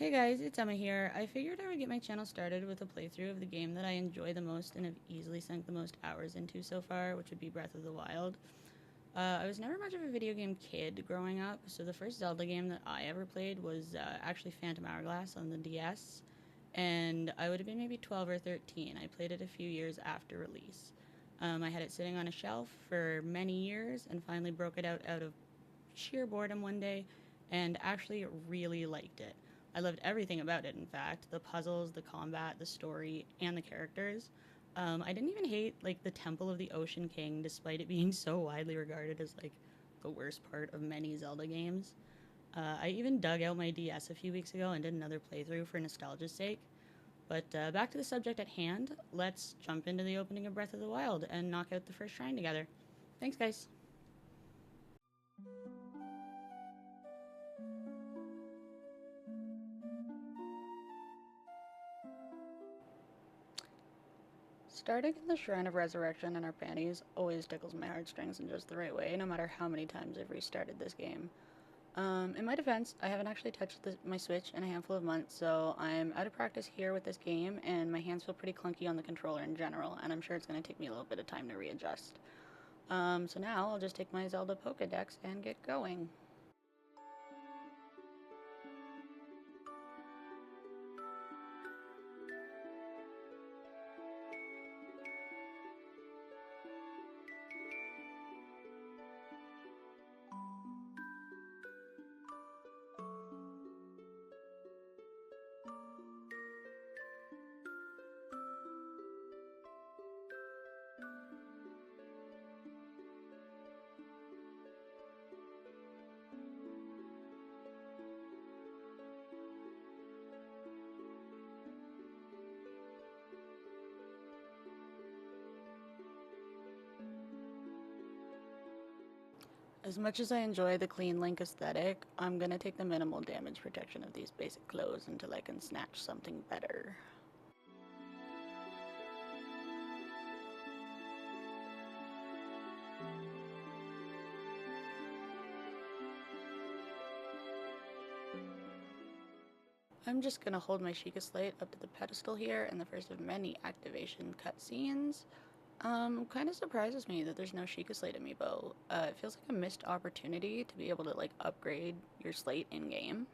Hey guys, it's Emma here. I figured I would get my channel started with a playthrough of the game that I enjoy the most and have easily sunk the most hours into so far, which would be Breath of the Wild. I was never much of a video game kid growing up, so the first Zelda game that I ever played was actually Phantom Hourglass on the DS, and I would have been maybe 12 or 13. I played it a few years after release. I had it sitting on a shelf for many years and finally broke it out of sheer boredom one day and actually really liked it. I loved everything about it, in fact, the puzzles, the combat, the story, and the characters. I didn't even hate like the Temple of the Ocean King, despite it being so widely regarded as like the worst part of many Zelda games. I even dug out my DS a few weeks ago and did another playthrough for nostalgia's sake. But back to the subject at hand, let's jump into the opening of Breath of the Wild and knock out the first shrine together. Thanks, guys. Starting in the Shrine of Resurrection in our panties always tickles my heartstrings in just the right way, no matter how many times I've restarted this game. In my defense, I haven't actually touched my Switch in a handful of months, so I'm out of practice here with this game, and my hands feel pretty clunky on the controller in general, and I'm sure it's going to take me a little bit of time to readjust. So now I'll just take my Zelda Pokedex and get going. As much as I enjoy the clean Link aesthetic, I'm gonna take the minimal damage protection of these basic clothes until I can snatch something better. I'm just gonna hold my Sheikah Slate up to the pedestal here in the first of many activation cutscenes. Kind of surprises me that there's no Sheikah Slate amiibo. It feels like a missed opportunity to be able to like upgrade your slate in game.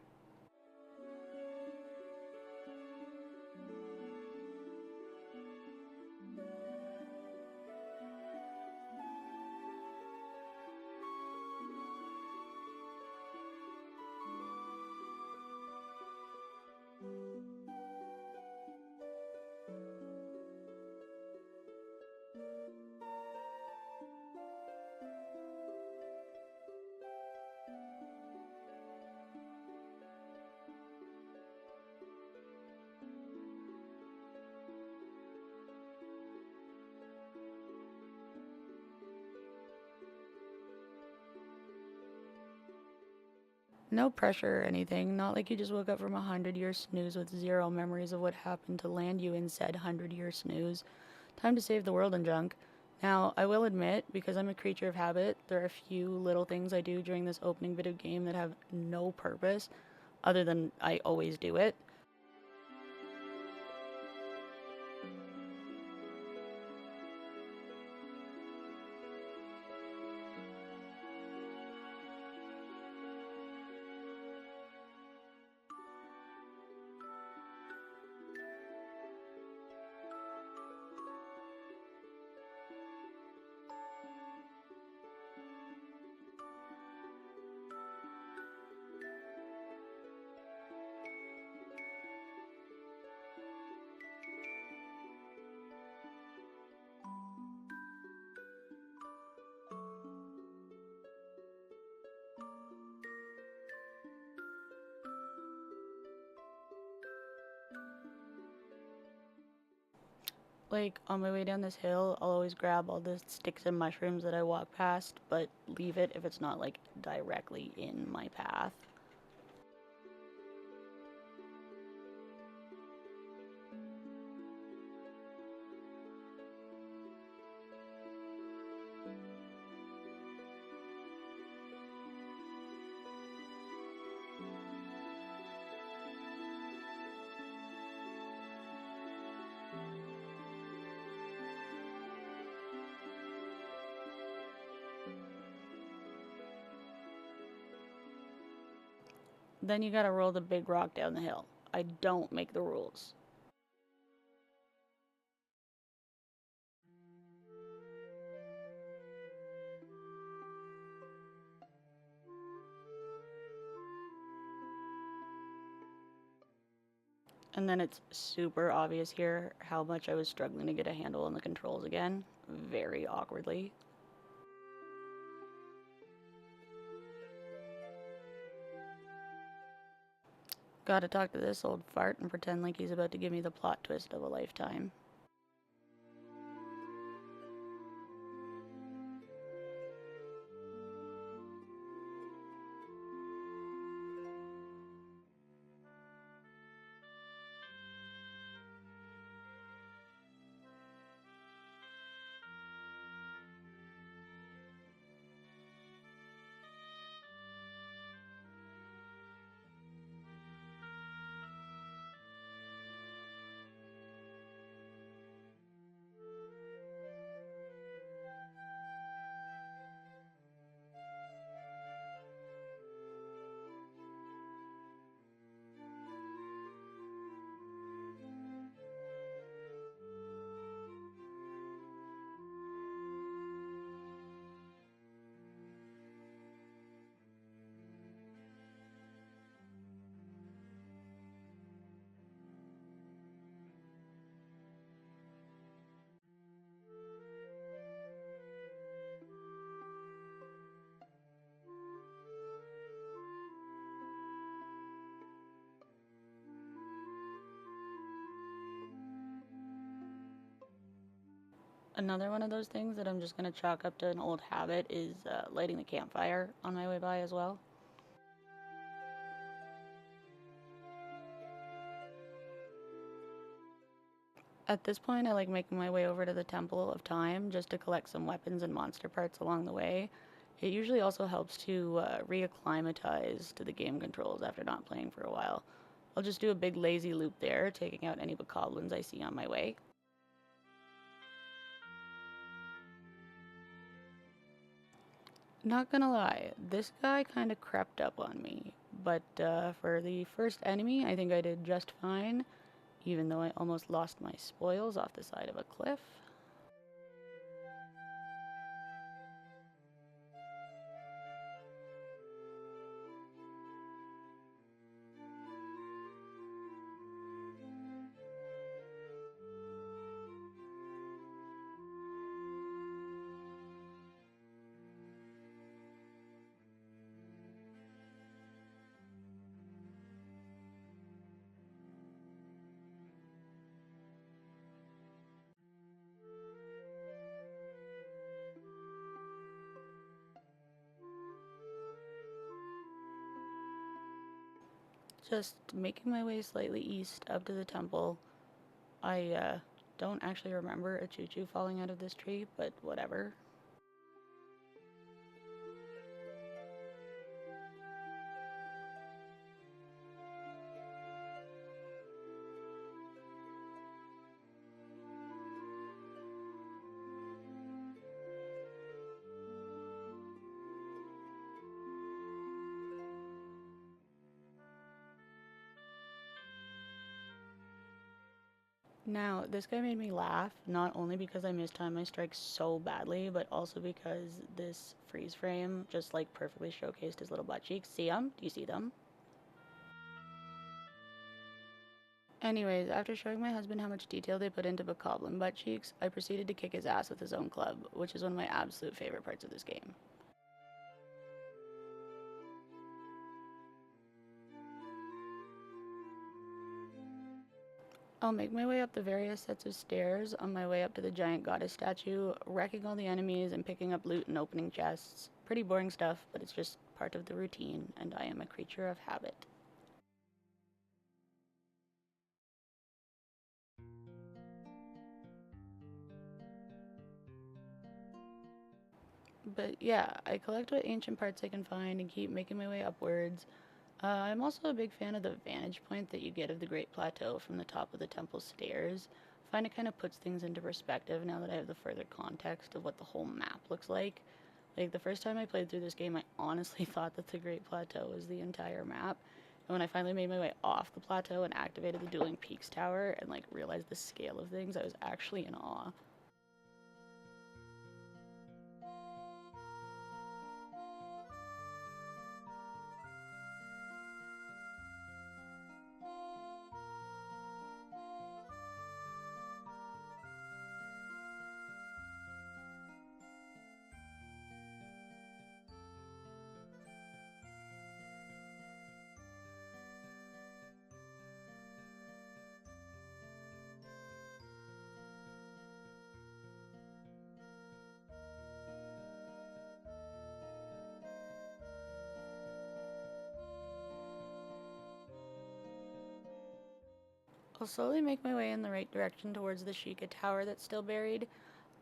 No pressure or anything, not like you just woke up from a 100-year snooze with zero memories of what happened to land you in said 100-year snooze. Time to save the world and junk. Now, I will admit, because I'm a creature of habit, there are a few little things I do during this opening bit of game that have no purpose, other than I always do it. Like, on my way down this hill, I'll always grab all the sticks and mushrooms that I walk past, but leave it if it's not, like, directly in my path. Then you gotta roll the big rock down the hill. I don't make the rules. And then it's super obvious here how much I was struggling to get a handle on the controls again, very awkwardly. Gotta talk to this old fart and pretend like he's about to give me the plot twist of a lifetime. Another one of those things that I'm just going to chalk up to an old habit is lighting the campfire on my way by as well. At this point, I like making my way over to the Temple of Time just to collect some weapons and monster parts along the way. It usually also helps to reacclimatize to the game controls after not playing for a while. I'll just do a big lazy loop there, taking out any bokoblins I see on my way. Not gonna lie, this guy kind of crept up on me, but for the first enemy, I think I did just fine, even though I almost lost my spoils off the side of a cliff. Just making my way slightly east up to the temple. I don't actually remember a choo-choo falling out of this tree, but whatever. Now, this guy made me laugh, not only because I mistimed my strikes so badly, but also because this freeze frame just like perfectly showcased his little butt cheeks. See them? Do you see them? Anyways, after showing my husband how much detail they put into bokoblin butt cheeks, I proceeded to kick his ass with his own club, which is one of my absolute favorite parts of this game. I'll make my way up the various sets of stairs on my way up to the giant goddess statue, wrecking all the enemies and picking up loot and opening chests. Pretty boring stuff, but it's just part of the routine, and I am a creature of habit. But yeah, I collect what ancient parts I can find and keep making my way upwards. I'm also a big fan of the vantage point that you get of the Great Plateau from the top of the temple stairs. I find it kind of puts things into perspective now that I have the further context of what the whole map looks like. Like, the first time I played through this game, I honestly thought that the Great Plateau was the entire map, And when I finally made my way off the plateau and activated the Dueling Peaks tower and like realized the scale of things, I was actually in awe. I'll slowly make my way in the right direction towards the Sheikah tower that's still buried.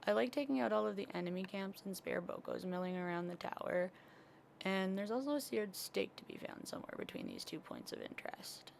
I like taking out all of the enemy camps and spare Bokos milling around the tower, and there's also a seared steak to be found somewhere between these 2 points of interest.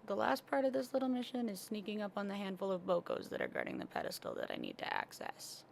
The last part of this little mission is sneaking up on the handful of Bokos that are guarding the pedestal that I need to access.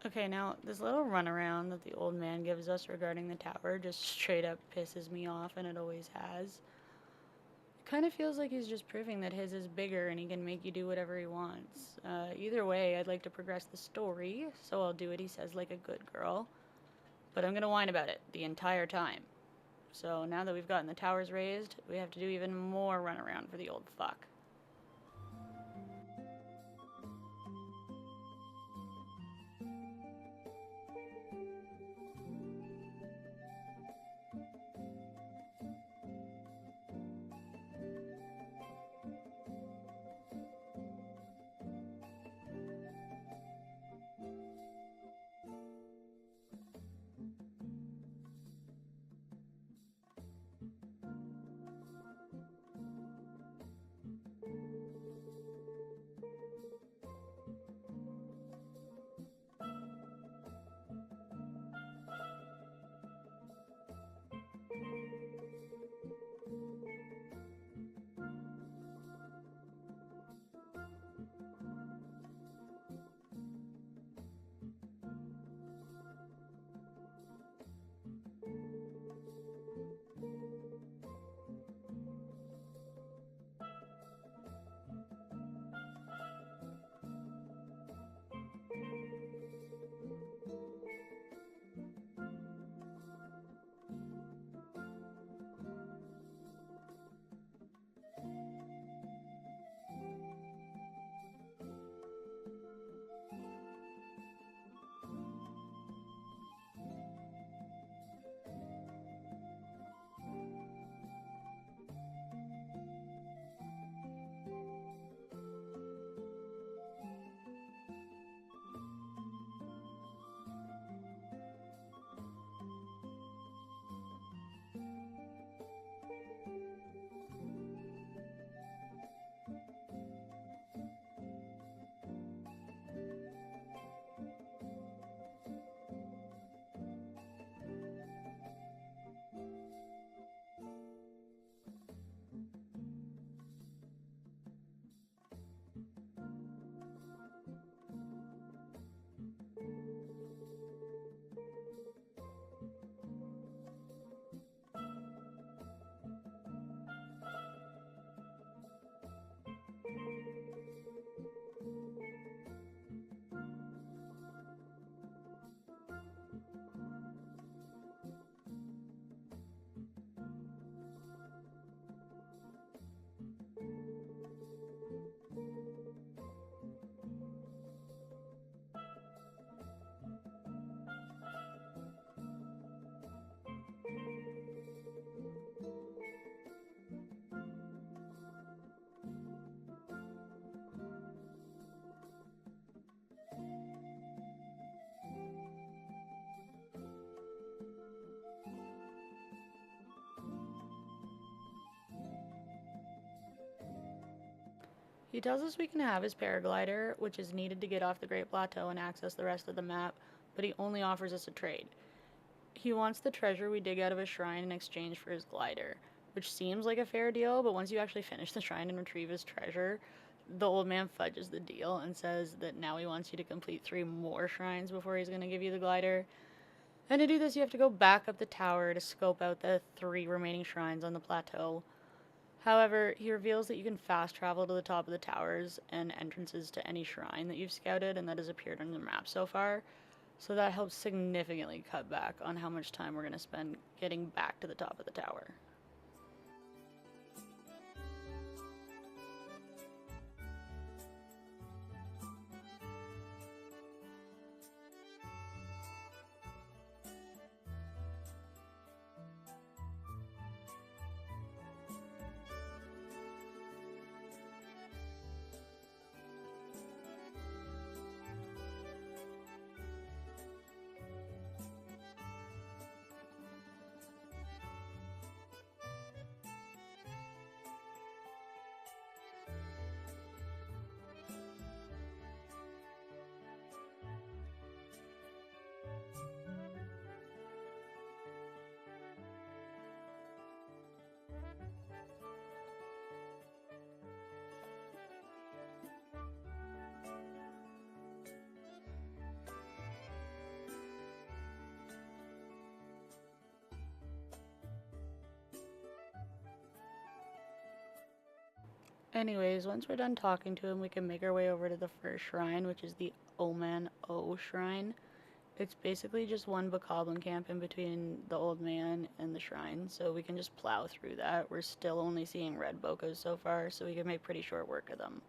Okay, now this little runaround that the old man gives us regarding the tower just straight up pisses me off, and it always has. It kind of feels like he's just proving that his is bigger and he can make you do whatever he wants. Either way, I'd like to progress the story, so I'll do what he says like a good girl. But I'm gonna whine about it the entire time. So now that we've gotten the towers raised, we have to do even more runaround for the old fuck. He tells us we can have his paraglider, which is needed to get off the Great Plateau and access the rest of the map, but he only offers us a trade. He wants the treasure we dig out of a shrine in exchange for his glider, which seems like a fair deal, but once you actually finish the shrine and retrieve his treasure, the old man fudges the deal and says that now he wants you to complete 3 more shrines before he's going to give you the glider. And to do this, you have to go back up the tower to scope out the 3 remaining shrines on the plateau. However, he reveals that you can fast travel to the top of the towers and entrances to any shrine that you've scouted and that has appeared on the map so far. So that helps significantly cut back on how much time we're going to spend getting back to the top of the tower. Anyways, once we're done talking to him, we can make our way over to the first shrine, which is the Oman O shrine. It's basically just one bokoblin camp in between the old man and the shrine, so we can just plow through that. We're still only seeing red bokos so far, so we can make pretty short work of them.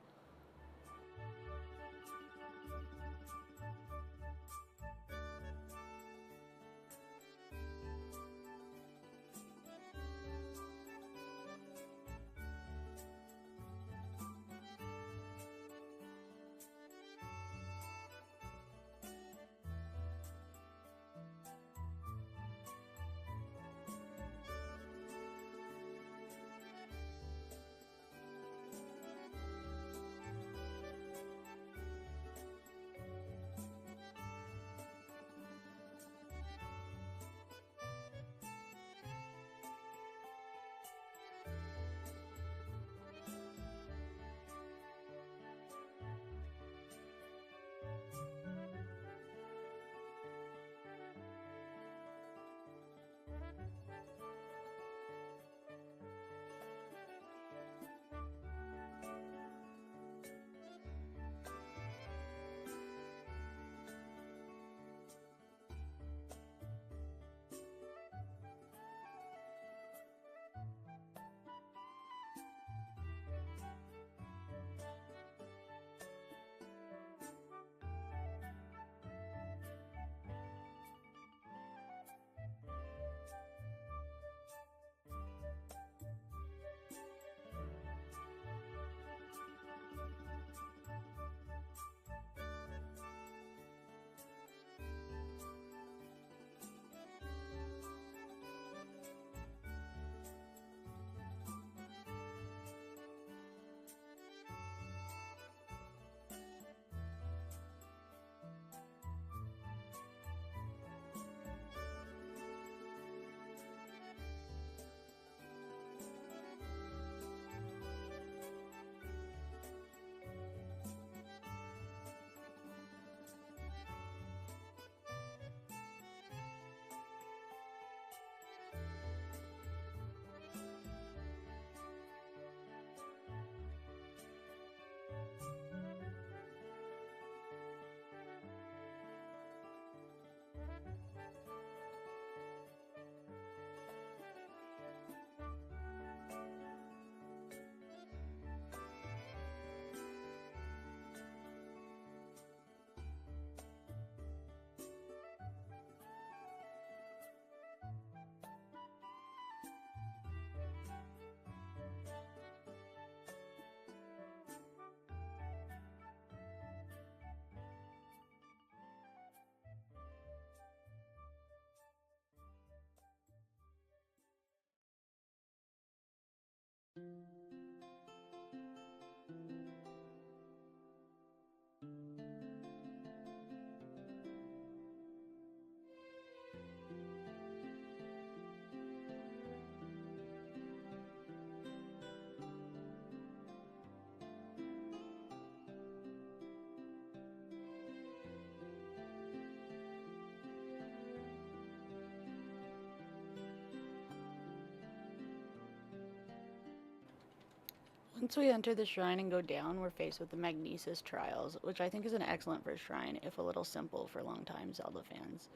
Once we enter the shrine and go down, we're faced with the Magnesis Trials, which I think is an excellent first shrine, if a little simple for longtime Zelda fans.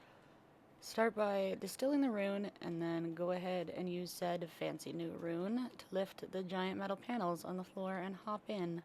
Start by distilling the rune, and then go ahead and use said fancy new rune to lift the giant metal panels on the floor and hop in.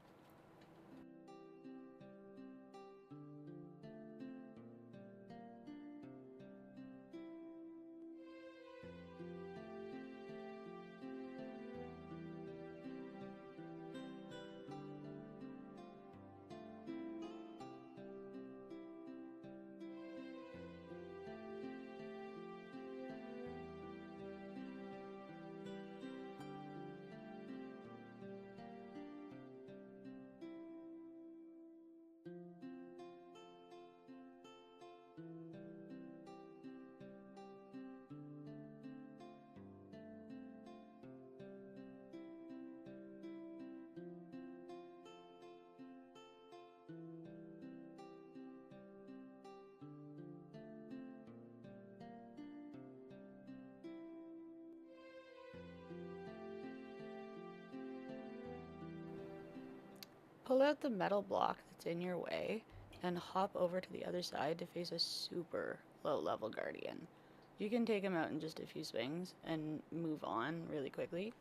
Pull out the metal block that's in your way and hop over to the other side to face a super low level guardian. You can take him out in just a few swings and move on really quickly.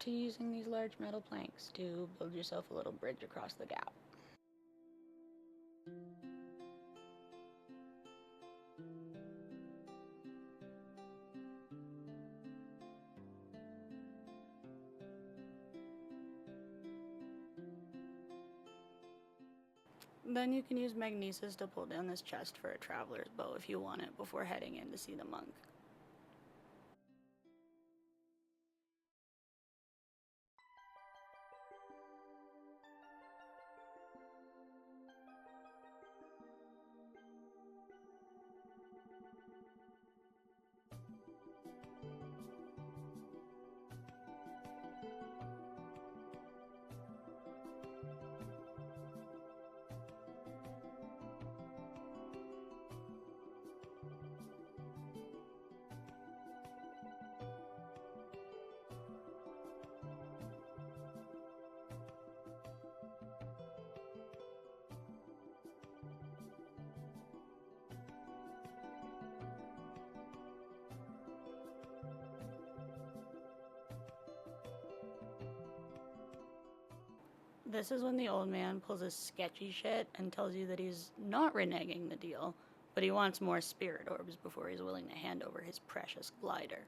To using these large metal planks to build yourself a little bridge across the gap. Then you can use Magnesis to pull down this chest for a traveler's bow if you want it before heading in to see the monk. This is when the old man pulls his sketchy shit and tells you that he's not reneging the deal, but he wants more spirit orbs before he's willing to hand over his precious glider.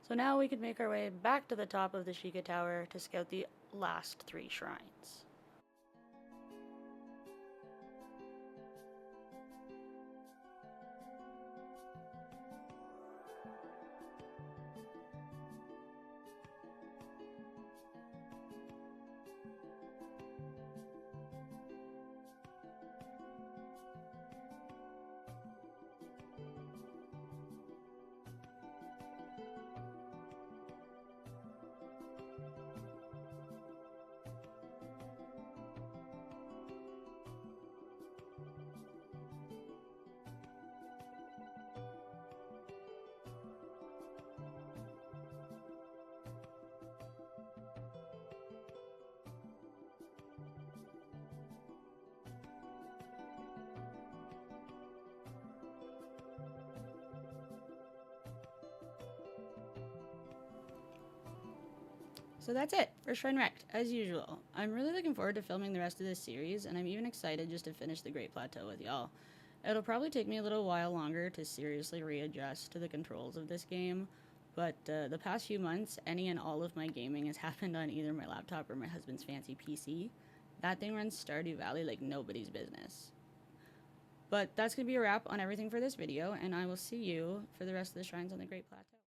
So now we could make our way back to the top of the Sheikah Tower to scout the last 3 shrines. So that's it for Shrine Wrecked, as usual. I'm really looking forward to filming the rest of this series, and I'm even excited just to finish the Great Plateau with y'all. It'll probably take me a little while longer to seriously readjust to the controls of this game, but the past few months, any and all of my gaming has happened on either my laptop or my husband's fancy PC. That thing runs Stardew Valley like nobody's business. But that's going to be a wrap on everything for this video, and I will see you for the rest of the shrines on the Great Plateau.